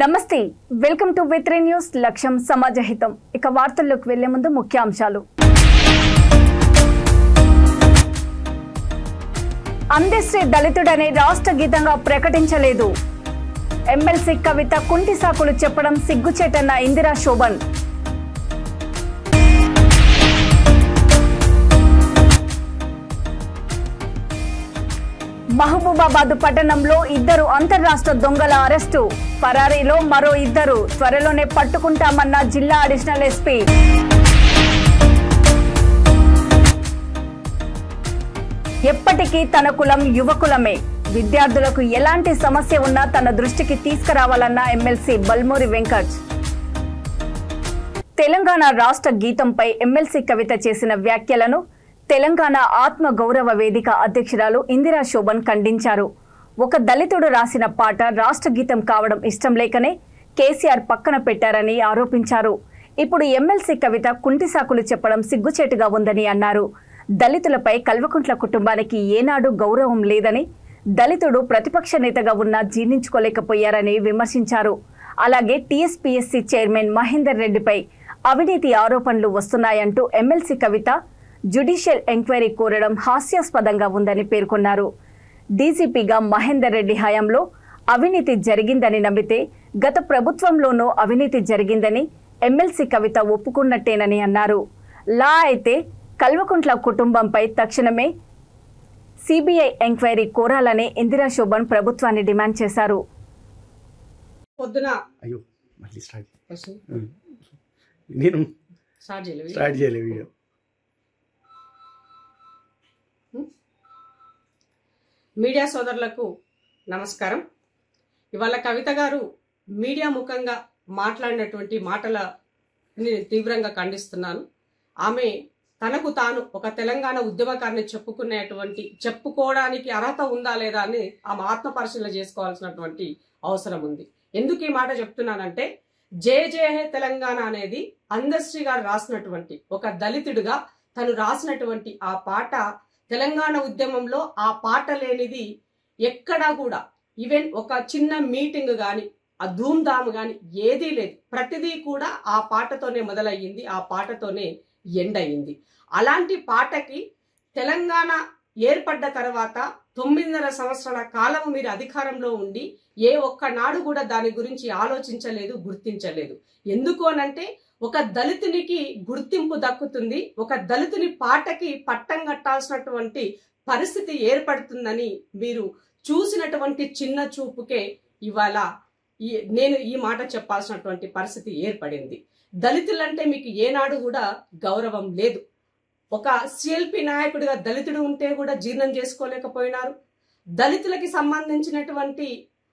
నమస్తే welcome to వి3 news లక్ష్యం సమాజహితం ఇక వార్తల్లోకి వెళ్లే ముందు ముఖ్యాంశాలు అందశ్రీ దళితుడనే రాష్ట్ర గీతంగా ప్రకటించలేదు ఎమ్మెల్సీ కవిత కుంటి సాకులు చెప్పడం సిగ్గుచేటన్న ఇందిరా శోభన్ మహబూబాబాద్ పట్టణంలో ఇద్దరు అంతర్రాష్ట్ర దొంగల అరెస్టు పరారీలో మరో ఇద్దరు త్వరలోనే పట్టుకుంటామన్న జిల్లా అడిషనల్ ఎస్పీ ఎప్పటికీ తన కులం యువకులమే విద్యార్థులకు ఎలాంటి సమస్య ఉన్నా తన దృష్టికి తీసుకురావాలన్న ఎమ్మెల్సీ బల్మూరి వెంకట్ తెలంగాణ రాష్ట్ర గీతంపై ఎమ్మెల్సీ కవిత చేసిన వ్యాఖ్యలను తెలంగాణ ఆత్మ గౌరవ వేదిక అధ్యక్షురాలు ఇందిరా శోభన్ ఖండించారు. ఒక దళితుడు రాసిన పాట రాష్ట్ర గీతం కావడం ఇష్టం లేకనే కేసీఆర్ పక్కన పెట్టారని ఆరోపించారు. ఇప్పుడు ఎమ్మెల్సీ కవిత కుంటి సాకులు చెప్పడం సిగ్గుచేటుగా ఉందని అన్నారు. దళితులపై కల్వకుంట్ల కుటుంబానికి ఏనాడు గౌరవం లేదని, దళితుడు ప్రతిపక్ష నేతగా ఉన్నా జీర్ణించుకోలేకపోయారని విమర్శించారు. అలాగే టీఎస్పీఎస్సీ చైర్మన్ మహేందర్ రెడ్డిపై అవినీతి ఆరోపణలు వస్తున్నాయంటూ ఎమ్మెల్సీ కవిత జ్యుడిషియల్ ఎంక్వైరీ కోరడం హాస్యాస్పదంగా ఉందని పేర్కొన్నారు. డీజీపీగా మహేందర్ రెడ్డి హయాంలో అవినీతి జరిగిందని నమ్మితే గత ప్రభుత్వంలోనూ అవినీతి జరిగిందని ఎమ్మెల్సీ కవిత ఒప్పుకున్నట్టేనని అన్నారు. లా అయితే కల్వకుంట్ల కుటుంబంపై తక్షణమే సిబిఐ ఎంక్వైరీ కోరాలని ఇందిరా శోభన్ ప్రభుత్వాన్ని డిమాండ్ చేశారు. మీడియా సోదరులకు నమస్కారం. ఇవాళ కవిత గారు మీడియా ముఖంగా మాట్లాడినటువంటి మాటలని తీవ్రంగా ఖండిస్తున్నాను. ఆమె తనకు తాను ఒక తెలంగాణ ఉద్యమకారిని చెప్పుకోవడానికి అర్హత ఉందా లేదా అని ఆమె ఆత్మ పరిశీలన చేసుకోవాల్సినటువంటి అవసరం ఉంది. ఎందుకు ఈ మాట చెప్తున్నానంటే, జే జే హే తెలంగాణ అనేది అందశ్రీ గారు రాసినటువంటి, ఒక దళితుడిగా తను రాసినటువంటి ఆ పాట తెలంగాణ ఉద్యమంలో ఆ పాట లేనిది ఎక్కడా కూడా, ఈవెన్ ఒక చిన్న మీటింగ్ గాని ఆ ధూమ్ధామ్ గాని ఏదీ లేదు. ప్రతిదీ కూడా ఆ పాటతోనే మొదలయ్యింది, ఆ పాటతోనే ఎండ్ అయ్యింది. అలాంటి పాటకి తెలంగాణ ఏర్పడ్డ తర్వాత 9.5 సంవత్సరాల కాలం మీరు అధికారంలో ఉండి ఏ ఒక్కనాడు కూడా దాని గురించి ఆలోచించలేదు, గుర్తించలేదు. ఎందుకు అనంటే, ఒక దళితునికి గుర్తింపు దక్కుతుంది, ఒక దళితుని పాటకి పట్టం కట్టాల్సినటువంటి పరిస్థితి ఏర్పడుతుందని మీరు చూసినటువంటి చిన్న చూపుకే ఇవాళ నేను ఈ మాట చెప్పాల్సినటువంటి పరిస్థితి ఏర్పడింది. దళితులంటే మీకు ఏనాడు కూడా గౌరవం లేదు. ఒక సిఎల్పి నాయకుడిగా దళితుడు ఉంటే కూడా జీర్ణం చేసుకోలేకపోయినారు. దళితులకి సంబంధించినటువంటి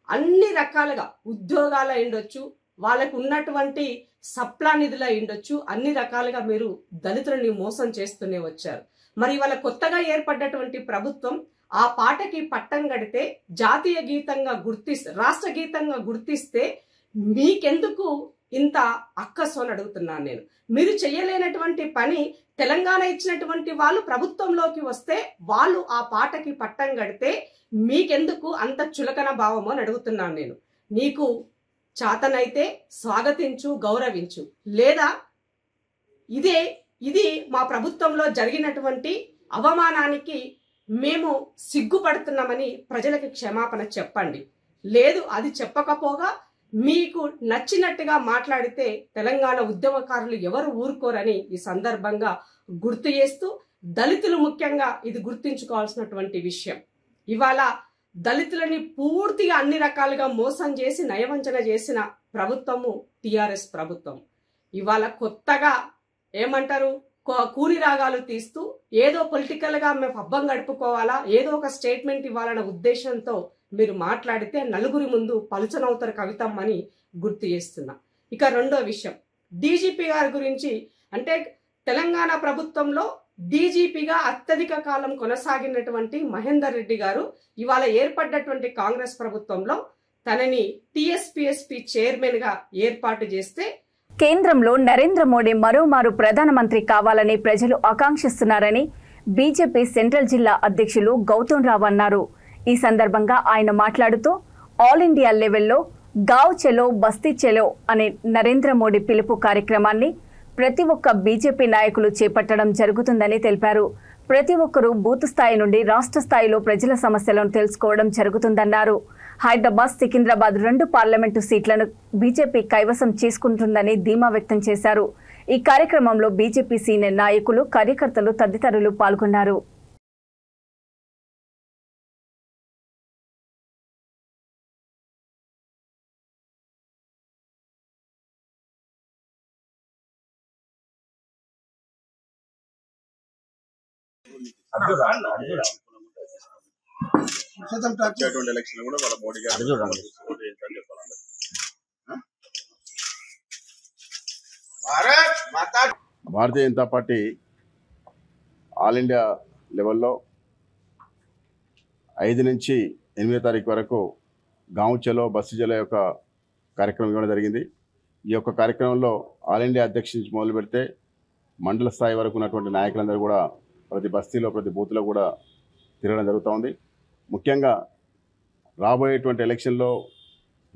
అన్ని రకాలుగా ఉద్యోగాలు అయిండొచ్చు, వాళ్ళకు ఉన్నటువంటి సప్లా నిధులు అయిండొచ్చు, అన్ని రకాలుగా మీరు దళితులని మోసం చేస్తూనే వచ్చారు. మరి వాళ్ళ కొత్తగా ఏర్పడ్డటువంటి ప్రభుత్వం ఆ పాటకి పట్టం కడితే జాతీయ గీతంగా రాష్ట్ర గీతంగా గుర్తిస్తే మీకెందుకు ఇంత అక్కసు అని అడుగుతున్నాను నేను. మీరు చెయ్యలేనటువంటి పని తెలంగాణ ఇచ్చినటువంటి వాళ్ళు ప్రభుత్వంలోకి వస్తే వాళ్ళు ఆ పాటకి పట్టం కడితే మీకెందుకు అంత చులకన భావము అని అడుగుతున్నాను నేను. నీకు చాతనైతే స్వాగతించు, గౌరవించు, లేదా ఇది మా ప్రభుత్వంలో జరిగినటువంటి అవమానానికి మేము సిగ్గుపడుతున్నామని ప్రజలకి క్షమాపణ చెప్పండి. లేదు, అది చెప్పకపోగా మీకు నచ్చినట్టుగా మాట్లాడితే తెలంగాణ ఉద్యమకారులు ఎవరు ఊరుకోరని ఈ సందర్భంగా గుర్తు చేస్తూ, దళితులు ముఖ్యంగా ఇది గుర్తించుకోవాల్సినటువంటి విషయం. ఇవాళ దళితులని పూర్తిగా అన్ని రకాలుగా మోసం చేసి నయవంచన చేసిన ప్రభుత్వము టిఆర్ఎస్ ప్రభుత్వం. ఇవాళ కొత్తగా ఏమంటారు, కూని రాగాలు తీస్తూ ఏదో పొలిటికల్ గా మేము పబ్బం గడుపుకోవాలా, ఏదో ఒక స్టేట్మెంట్ ఇవ్వాలన్న ఉద్దేశంతో మీరు మాట్లాడితే నలుగురి ముందు పలుచనవుతారు కవితమ్మని గుర్తు చేస్తున్నా. ఇక రెండో విషయం, డీజీపీ గారి గురించి. అంటే తెలంగాణ ప్రభుత్వంలో డీజీపీగా అత్యధిక కాలం కొనసాగినటువంటి మహేందర్ రెడ్డి గారు ఇవాళ ఏర్పడ్డటువంటి కాంగ్రెస్ ప్రభుత్వంలో తనని టీఎస్పీఎస్పీ చైర్మన్ గా ఏర్పాటు చేస్తే, కేంద్రంలో నరేంద్ర మోడీ మరోమారు ప్రధానమంత్రి కావాలని ప్రజలు ఆకాంక్షిస్తున్నారని బీజేపీ సెంట్రల్ జిల్లా అధ్యక్షులు గౌతమ్ రావు అన్నారు. ఈ సందర్భంగా ఆయన మాట్లాడుతూ, ఆల్ ఇండియా లెవెల్లో గావ్ చెలో బస్తీ చెలో అనే నరేంద్ర మోడీ పిలుపు కార్యక్రమాన్ని ప్రతి ఒక్క బీజేపీ నాయకులు చేపట్టడం జరుగుతుందని తెలిపారు. ప్రతి ఒక్కరూ బూత్ స్థాయి నుండి రాష్ట్ర స్థాయిలో ప్రజల సమస్యలను తెలుసుకోవడం జరుగుతుందన్నారు. హైదరాబాద్, సికింద్రాబాద్ 2 పార్లమెంటు సీట్లను బీజేపీ కైవసం చేసుకుంటుందని ధీమా వ్యక్తం చేశారు. ఈ కార్యక్రమంలో బీజేపీ సీనియర్ నాయకులు, కార్యకర్తలు తదితరులు పాల్గొన్నారు. Bharatiya Janata party all India లెవెల్లో 5 నుంచి 8వ తారీఖు వరకు గావ్ చలో బస్తీ చలో యొక్క కార్యక్రమం ఇవ్వడం జరిగింది. ఈ యొక్క కార్యక్రమంలో ఆల్ ఇండియా అధ్యక్షుడి నుంచి మొదలు పెడితే మండల స్థాయి వరకు ఉన్నటువంటి నాయకులందరూ కూడా ప్రతి బస్తీలో, ప్రతి బూత్లో కూడా తిరగడం జరుగుతూ ఉంది. ముఖ్యంగా రాబోయేటువంటి ఎలక్షన్లో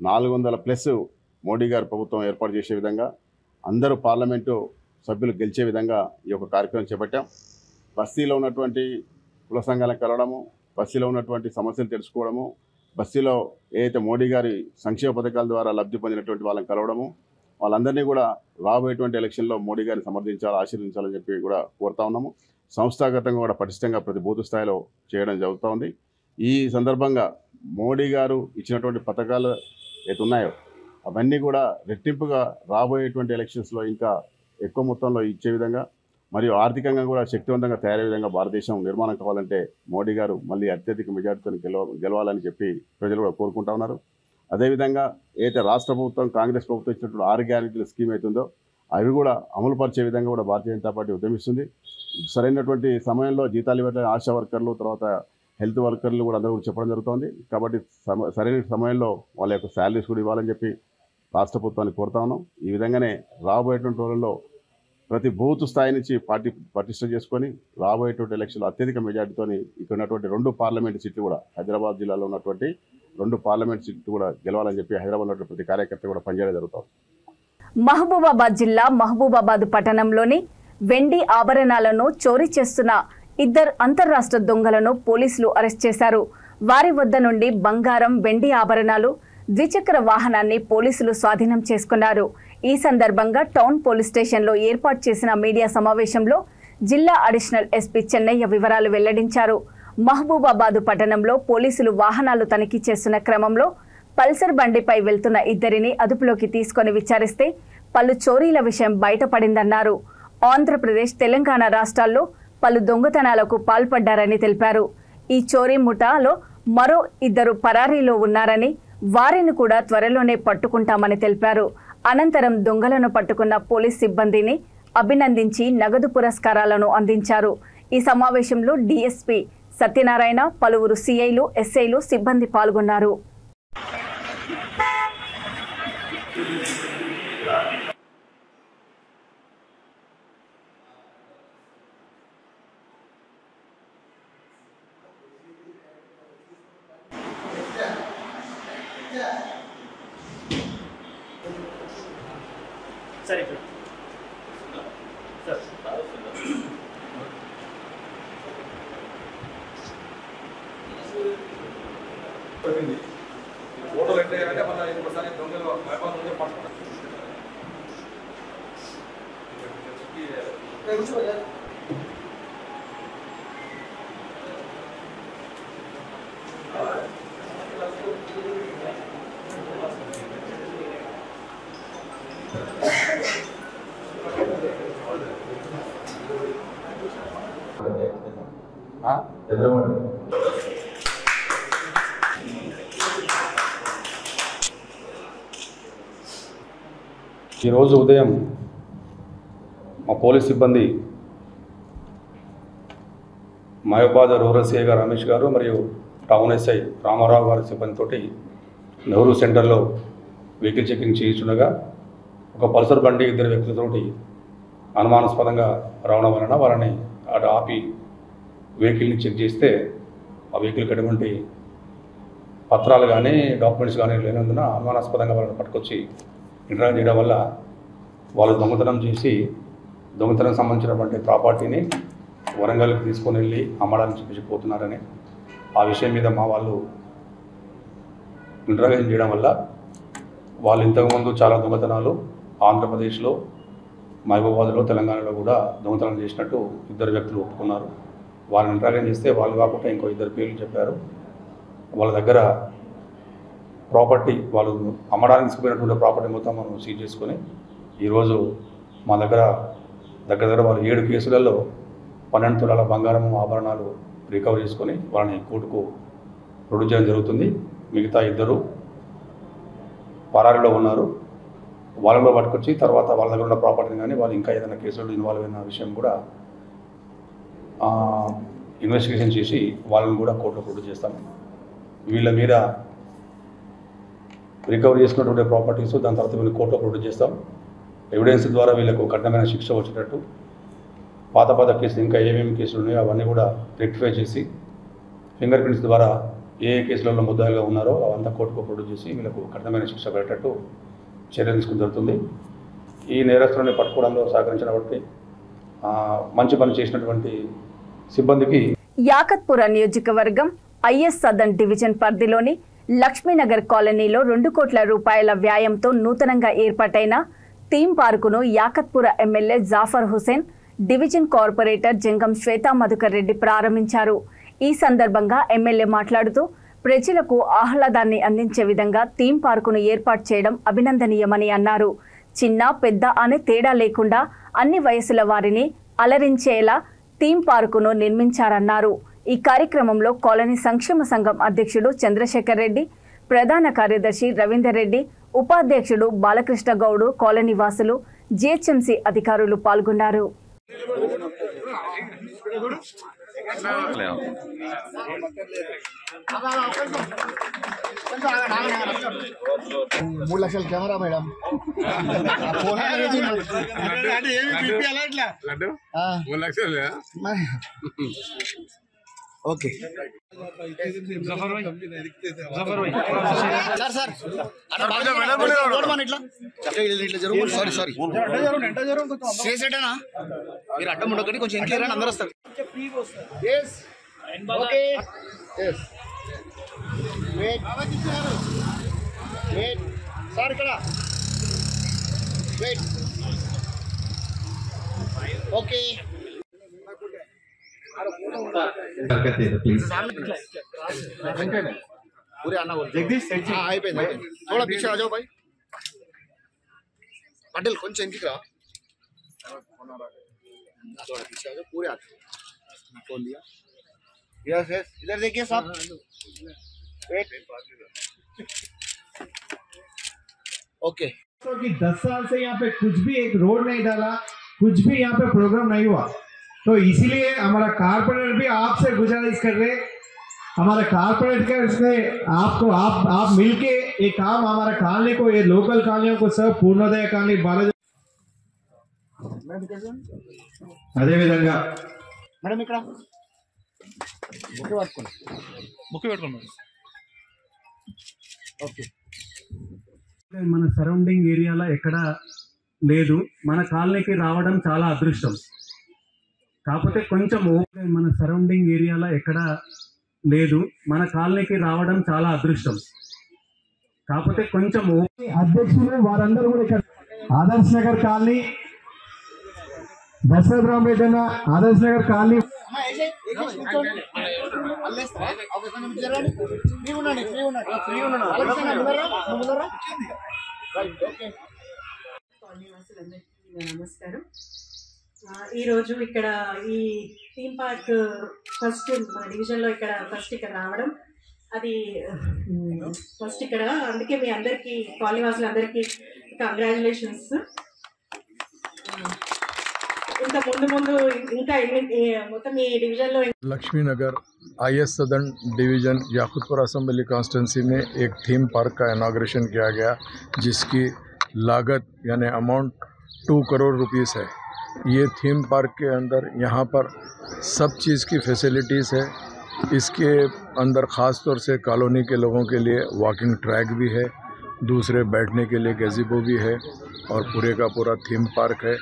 400+ మోడీ గారు ప్రభుత్వం ఏర్పాటు చేసే విధంగా, అందరూ పార్లమెంటు సభ్యులు గెలిచే విధంగా ఈ యొక్క కార్యక్రమం చేపట్టాం. బస్తీలో ఉన్నటువంటి కుల సంఘాలను కలవడము, బస్తీలో ఉన్నటువంటి సమస్యలు తెలుసుకోవడము, బస్తీలో ఏదైతే మోడీ గారి సంక్షేమ పథకాల ద్వారా లబ్ధి పొందినటువంటి వాళ్ళని కలవడము, వాళ్ళందరినీ కూడా రాబోయేటువంటి ఎలక్షన్లో మోడీ గారిని సమర్థించాలి, ఆశీర్వదించాలని చెప్పి కూడా కోరుతా ఉన్నాము. సంస్థాగతంగా కూడా పటిష్టంగా ప్రతి బూత్ స్థాయిలో చేయడం జరుగుతూ ఉంది. ఈ సందర్భంగా మోడీ గారు ఇచ్చినటువంటి పథకాలు ఏదైతే ఉన్నాయో అవన్నీ కూడా రెట్టింపుగా రాబోయేటువంటి ఎలక్షన్స్లో ఇంకా ఎక్కువ మొత్తంలో ఇచ్చే విధంగా, మరియు ఆర్థికంగా కూడా శక్తివంతంగా తయారయ్యే విధంగా భారతదేశం నిర్మాణం కావాలంటే మోడీ గారు మళ్ళీ అత్యధిక మెజార్టీతో గెలవాలని చెప్పి ప్రజలు కూడా కోరుకుంటా ఉన్నారు. అదేవిధంగా ఏదైతే రాష్ట్ర ప్రభుత్వం, కాంగ్రెస్ ప్రభుత్వం ఇచ్చినటువంటి 6 గ్యారెంటీల స్కీమ్ అవుతుందో అవి కూడా అమలు పరిచే విధంగా కూడా భారతీయ జనతా పార్టీ ఉద్యమిస్తుంది. సరైనటువంటి సమయంలో జీతాలు ఇవ్వట్లేదు ఆశా వర్కర్లు, తర్వాత హెల్త్ వర్కర్లు కూడా అందరూ కూడా చెప్పడం జరుగుతుంది. కాబట్టి సరైన సమయంలో వాళ్ళ యొక్క శాలరీస్ కూడా ఇవ్వాలని చెప్పి రాష్ట్ర ప్రభుత్వాన్ని కోరుతా ఉన్నాం. ఈ విధంగానే రాబోయేటువంటి రోజుల్లో ప్రతి బూత్ స్థాయి నుంచి పార్టీ పటిష్టం చేసుకొని రాబోయేటువంటి ఎలక్షన్లో అత్యధిక మెజార్టీతో ఇక్కడ ఉన్నటువంటి 2 పార్లమెంటు సీట్లు కూడా, హైదరాబాద్ జిల్లాలో ఉన్నటువంటి 2 పార్లమెంటు సీట్లు కూడా గెలవాలని చెప్పి హైదరాబాద్ ఉన్నటువంటి ప్రతి కార్యకర్త కూడా పనిచేయడం జరుగుతుంది. మహబూబాబాద్ జిల్లా మహబూబాబాద్ పట్టణంలోని వెండి ఆభరణాలను చోరీ చేస్తున్న 2 అంతర్రాష్ట్ర దొంగలను పోలీసులు అరెస్ట్ చేశారు. వారి వద్ద నుండి బంగారం, వెండి ఆభరణాలు, ద్విచక్ర వాహనాన్ని పోలీసులు స్వాధీనం చేసుకున్నారు. ఈ సందర్భంగా టౌన్ పోలీస్ స్టేషన్లో ఏర్పాటు చేసిన మీడియా సమావేశంలో జిల్లా అడిషనల్ ఎస్పీ చెన్నయ్య వివరాలు వెల్లడించారు. మహబూబాబాద్ పట్టణంలో పోలీసులు వాహనాలు తనిఖీ చేస్తున్న క్రమంలో పల్సర్ బండిపై వెళ్తున్న 2 అదుపులోకి తీసుకొని విచారిస్తే పలు చోరీల విషయం బయటపడిందన్నారు. ఆంధ్రప్రదేశ్, తెలంగాణ రాష్ట్రాల్లో పలు దొంగతనాలకు పాల్పడ్డారని తెలిపారు. ఈ చోరీ ముఠాలో మరో 2 పరారీలో ఉన్నారని, వారిని కూడా త్వరలోనే పట్టుకుంటామని తెలిపారు. అనంతరం దొంగలను పట్టుకున్న పోలీస్ సిబ్బందిని అభినందించి నగదు పురస్కారాలను అందించారు. ఈ సమావేశంలో డీఎస్పీ సత్యనారాయణ, పలువురు సిఐలు, ఎస్ఐలు, సిబ్బంది పాల్గొన్నారు. సరే సార్ ఫోటోలు ఎట్లా మన ఇంకోసారి దొంగలు వ్యాపారం ఉంటే పట్టుకుంటారు. ఈరోజు ఉదయం మా పోలీస్ సిబ్బంది మహబూబాబాద్ రూరల్ సిఐ గారు రమేష్ గారు మరియు టౌన్ ఎస్ఐ రామారావు గారి సిబ్బందితోటి నెహ్రూ సెంటర్లో వెహికల్ చెకింగ్ చేయించుండగా ఒక పల్సర్ బండి 2 వ్యక్తులతోటి అనుమానాస్పదంగా రావడం వలన వాళ్ళని అటు ఆపి వెహికల్ని చెక్ చేస్తే ఆ వెహికల్కి ఎటువంటి పత్రాలు కానీ డాక్యుమెంట్స్ కానీ లేనందున అనుమానాస్పదంగా వాళ్ళని పట్టుకొచ్చి ఇంటరాక్ట్ చేయడం వల్ల వాళ్ళు దొంగతనం చేసి దొంగతనం సంబంధించినటువంటి ప్రాపర్టీని వరంగల్కి తీసుకొని వెళ్ళి అమ్మడానికి చూపించిపోతున్నారని ఆ విషయం మీద మా వాళ్ళు ఇంటరాక్షన్ చేయడం వల్ల వాళ్ళు ఇంతకుముందు చాలా దొంగతనాలు ఆంధ్రప్రదేశ్లో, మహబూబాబాద్లో, తెలంగాణలో కూడా దొంగతనం చేసినట్టు 2 వ్యక్తులు ఒప్పుకున్నారు. వాళ్ళని ఇంటరాక్షన్ చేస్తే వాళ్ళు కాకుండా ఇంకో 2 పేర్లు చెప్పారు. వాళ్ళ దగ్గర ప్రాపర్టీ వాళ్ళు అమ్మడానికి తీసుకుపోయినటువంటి ప్రాపర్టీ మొత్తం మనం సీజ్ చేసుకొని ఈరోజు మా దగ్గర వాళ్ళు 7 కేసులలో 12 తులాల బంగారం ఆభరణాలు రికవర్ చేసుకొని వాళ్ళని కోర్టుకు ప్రొడ్యూస్ చేయడం జరుగుతుంది. మిగతా 2 పరారీలో ఉన్నారు. వాళ్ళలో పట్టుకొచ్చి తర్వాత వాళ్ళ దగ్గర ఉన్న ప్రాపర్టీని కానీ వాళ్ళు ఇంకా ఏదైనా కేసులో ఇన్వాల్వ్ అయిన విషయం కూడా ఇన్వెస్టిగేషన్ చేసి వాళ్ళని కూడా కోర్టులో ప్రొడ్యూస్ చేస్తాము. వీళ్ళ మీద రికవరీ చేసుకున్నటువంటి ప్రాపర్టీస్ దాని తర్వాత వీళ్ళు కోర్టులో ప్రొడ్యూస్ చేస్తాం. ఎవిడెన్స్ ద్వారా వీళ్ళకు కఠినమైన శిక్ష వచ్చేటట్టు పాత కేసులు ఇంకా ఏమేమి కేసులు ఉన్నాయో అవన్నీ కూడా రెక్టిఫై చేసి ఫింగర్ ప్రింట్స్ ద్వారా ఏ కేసులలో ముద్దాయిలుగా ఉన్నారో అవంతా కోర్టుకు ప్రొడ్యూస్ చేసి వీళ్ళకు కఠినమైన శిక్ష పడేటట్టు చర్యలు తీసుకుని జరుగుతుంది. ఈ నేరస్తులని పట్టుకోవడంలో సహకరించినటువంటి మంచి పని చేసినటువంటి సిబ్బందికి యాకత్పుర నియోజకవర్గం ఐఎస్ సదర్న్ డివిజన్ పరిధిలోని లక్ష్మీనగర్ కాలనీలో 2 కోట్ల రూపాయల వ్యయంతో నూతనంగా ఏర్పాటైన థీమ్ పార్కును Yakutpura MLA Jaffar Hussain, division corporator Jangam Shweta Madhukar Reddy ప్రారంభించారు. ఈ సందర్భంగా ఎమ్మెల్యే మాట్లాడుతూ ప్రజలకు ఆహ్లాదాన్ని అందించే విధంగా థీమ్ పార్కును ఏర్పాటు చేయడం అభినందనీయమని అన్నారు. చిన్న పెద్ద అనే తేడా లేకుండా అన్ని వయసుల వారిని అలరించేలా థీమ్ పార్కును నిర్మించారన్నారు. ఈ కార్యక్రమంలో కాలనీ సంక్షేమ సంఘం అధ్యక్షుడు చంద్రశేఖర్ రెడ్డి, ప్రధాన కార్యదర్శి రవీందర్ రెడ్డి, ఉపాధ్యక్షుడు బాలకృష్ణ గౌడ్, కాలనీ వాసులు, జిహెచ్ఎంసీ అధికారులు పాల్గొన్నారు. Camera madam okay sir sorry చేసేటనా మీరు అడ్డం ఉండకండి, కొంచెం ఇంక్లియర్ అని అందరూ వస్తారు. ఓకే సార్ ఇక్కడ వెయిట్ ఓకే पूरे आना बोल जगदीश हाँ అయిపోయింది थोड़ा पीछे आ जाओ भाई पटेल కొంచెం ఇంటికి రా थोड़ा पीछे आ जाओ पूरे आते खोल दिया यस यस इधर देखिए साहब वेट ओके तो कि 10 साल से यहाँ पे कुछ भी एक रोड नहीं डाला, कुछ भी यहाँ पे प्रोग्राम नहीं हुआ, तो इसीलिए हमारा कारपोरेटर भी आपसे गुजारिश कर रहे, हमारा कारपोरेटर से आपको आप मिलके ये काम हमारा कॉलोनी को, ये लोकल कॉलोनियों को सब पूर्णोदय कॉलोनी बालाजी अदे विधंगा మేడం ఇక్కడ ముక్కు పట్టుకోండి ఓకే మన సరౌండింగ్ ఏరియాలో ఎక్కడ లేదు, మన కాలనీకి రావడం చాలా అదృష్టం. కాకపోతే కొంచెం మన సరౌండింగ్ ఏరియాలో ఎక్కడ లేదు, మన కాలనీకి రావడం చాలా అదృష్టం. కాకపోతే కొంచెం అధ్యక్షులు వారందరూ కూడా ఇక్కడ ఆదర్శ్ నగర్ కాలనీ, దశరథ్ రామరెడ్డి అన్న ఆదర్శ్ నగర్ కాలనీ నమస్కారం. ఈరోజు ఇక్కడ ఈ థీమ్ పార్క్ ఫస్ట్ మన డివిజన్లో ఇక్కడ రావడం అది ఫస్ట్ ఇక్కడ, అందుకే మీ అందరికీ కాలనీ వాసులందరికీ కంగ్రాచులేషన్స్. ఇంకా ముందు ఇంకా మొత్తం ఈ డివిజన్లో Laxmi Nagar IS southern division Yakutpura assembly constituency में एक थीम पार्क का इनाग्रेशन किया गया, जिसकी लागत यानी अमाउंट 2 करोड़ रुपीस है। ये थीम पार्क के अंदर यहाँ पर सब चीज़ की फैसिलिटीज़ है। इसके अंदर ख़ास तौर से कॉलोनी के लोगों के लिए वॉकिंग ट्रैक भी है, दूसरे बैठने के लिए गज़ीबो भी है और पूरे का पूरा थीम पार्क है,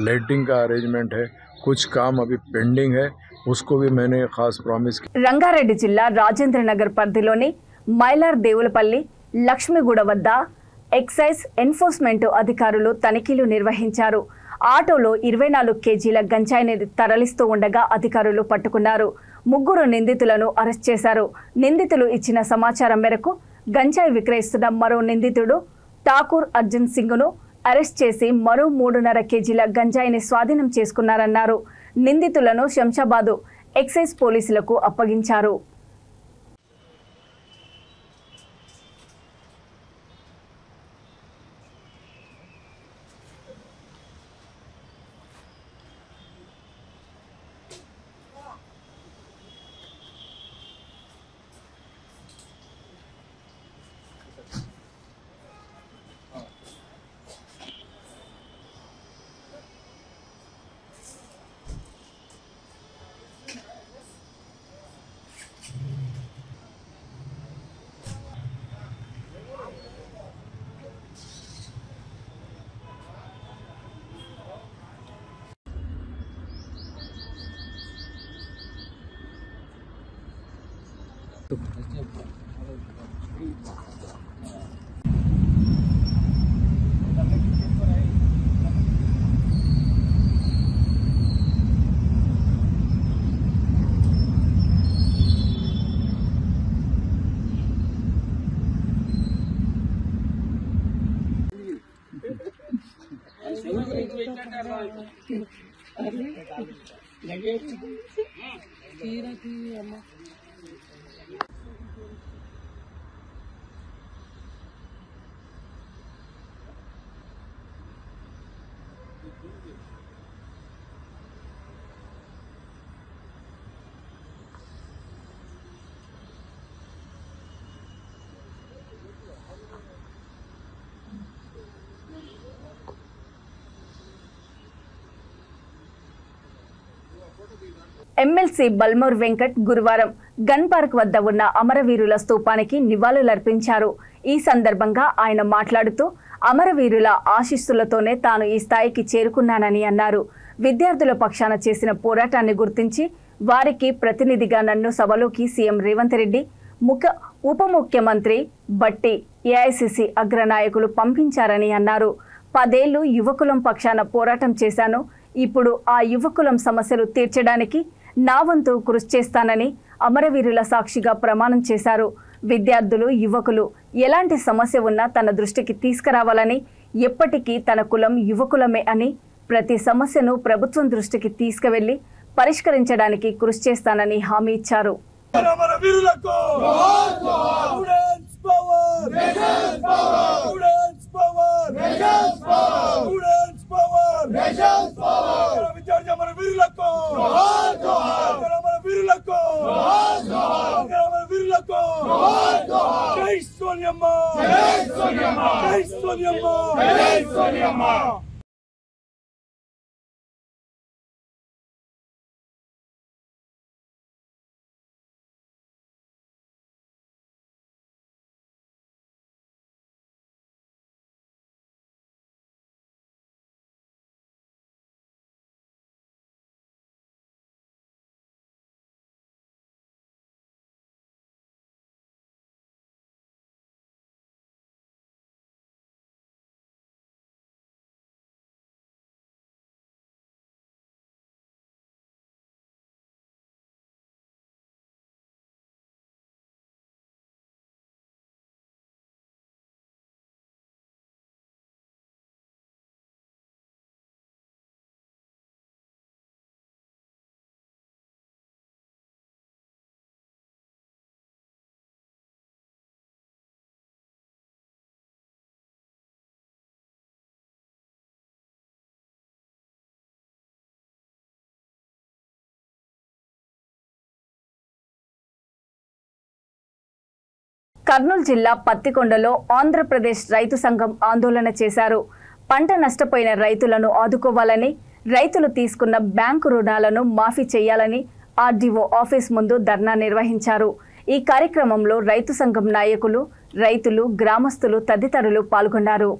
लाइटिंग का अरेंजमेंट है। कुछ काम अभी पेंडिंग है, उसको भी मैंने खास प्रॉमिस किया। రంగారెడ్డి జిల్లా రాజేంద్రనగర్ పరిధిలోని మైలార్ దేవులపల్లి లక్ష్మిగూడ వద్ద ఎక్సైజ్ ఎన్ఫోర్స్మెంట్ అధికారులు తనిఖీలు నిర్వహించారు. ఆటోలో 24 కేజీల గంజాయిని తరలిస్తూ ఉండగా అధికారులు పట్టుకున్నారు. 3 నిందితులను అరెస్ట్ చేశారు. నిందితులు ఇచ్చిన సమాచారం మేరకు గంజాయి విక్రయిస్తున్న మరో నిందితుడు ఠాకూర్ అర్జున్ సింగ్ను అరెస్ట్ చేసి మరో 3.5 కేజీల గంజాయిని స్వాధీనం చేసుకున్నారన్నారు. నిందితులను శంషాబాద్ ఎక్సైజ్ పోలీసులకు అప్పగించారు. ఎమ్మెల్సీ బల్మూర్ వెంకట్ గురువారం గన్ పార్క్ వద్ద ఉన్న అమరవీరుల స్తూపానికి నివాళులర్పించారు. ఈ సందర్భంగా ఆయన మాట్లాడుతూ అమరవీరుల ఆశీస్సులతోనే తాను ఈ స్థాయికి చేరుకున్నానని అన్నారు. విద్యార్థుల పక్షాన చేసిన పోరాటాన్ని గుర్తించి వారికి ప్రతినిధిగా నన్ను సభలోకి సీఎం రేవంత్ రెడ్డి, ఉప ముఖ్యమంత్రి బట్టి, ఏఐసీసీ అగ్రనాయకులు పంపించారని అన్నారు. 10 ఏళ్లు యువకులం పక్షాన పోరాటం చేశాను. ఇప్పుడు ఆ యువకులం సమస్యలు తీర్చడానికి నా వంతు కృషి చేస్తానని అమరవీరుల సాక్షిగా ప్రమాణం చేశారు. విద్యార్థులు, యువకులు ఎలాంటి సమస్య ఉన్నా తన దృష్టికి తీసుకురావాలని, ఎప్పటికీ తన కులం యువకులమే అని, ప్రతి సమస్యను ప్రభుత్వం దృష్టికి తీసుకువెళ్లి పరిష్కరించడానికి కృషి చేస్తానని హామీ ఇచ్చారు. కర్నూలు జిల్లా పత్తికొండలో ఆంధ్రప్రదేశ్ రైతు సంఘం ఆందోళన చేశారు. పంట నష్టపోయిన రైతులను ఆదుకోవాలని, రైతులు తీసుకున్న బ్యాంకు రుణాలను మాఫీ చేయాలని ఆర్డీఓ ఆఫీస్ ముందు ధర్నా నిర్వహించారు. ఈ కార్యక్రమంలో రైతు సంఘం నాయకులు, రైతులు, గ్రామస్తులు తదితరులు పాల్గొన్నారు.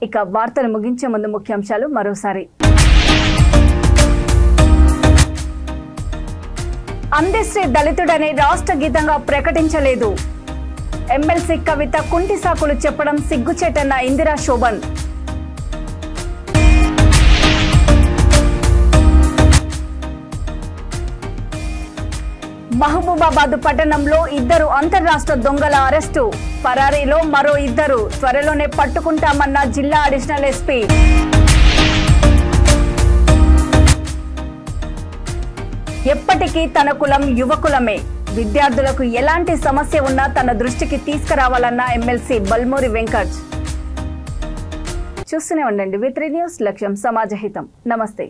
ఇక వార్తలు ముగించే ముందు ముఖ్యాంశాలు మరోసారి. అందశ్రీ దళితుడని రాష్ట్ర గీతంగా ప్రకటించలేదు. ఎమ్మెల్సీ కవిత కుంటి సాకులు చెప్పడం సిగ్గుచేటన్న ఇందిరా శోభన్. మహబూబాబాద్ పట్టణంలో 2 అంతర్రాష్ట్ర దొంగల అరెస్టు. పరారీలో మరో 2 త్వరలోనే పట్టుకుంటామన్న జిల్లా అడిషనల్ ఎస్పీ. ఎప్పటికీ తన కులం యువకులమే. విద్యార్థులకు ఎలాంటి సమస్య ఉన్నా తన దృష్టికి తీసుకురావాలన్న ఎమ్మెల్సీ బల్మూరి వెంకట్. చూస్తూనే ఉండండి V3 న్యూస్, లక్ష్యం సమాజహితం. నమస్తే.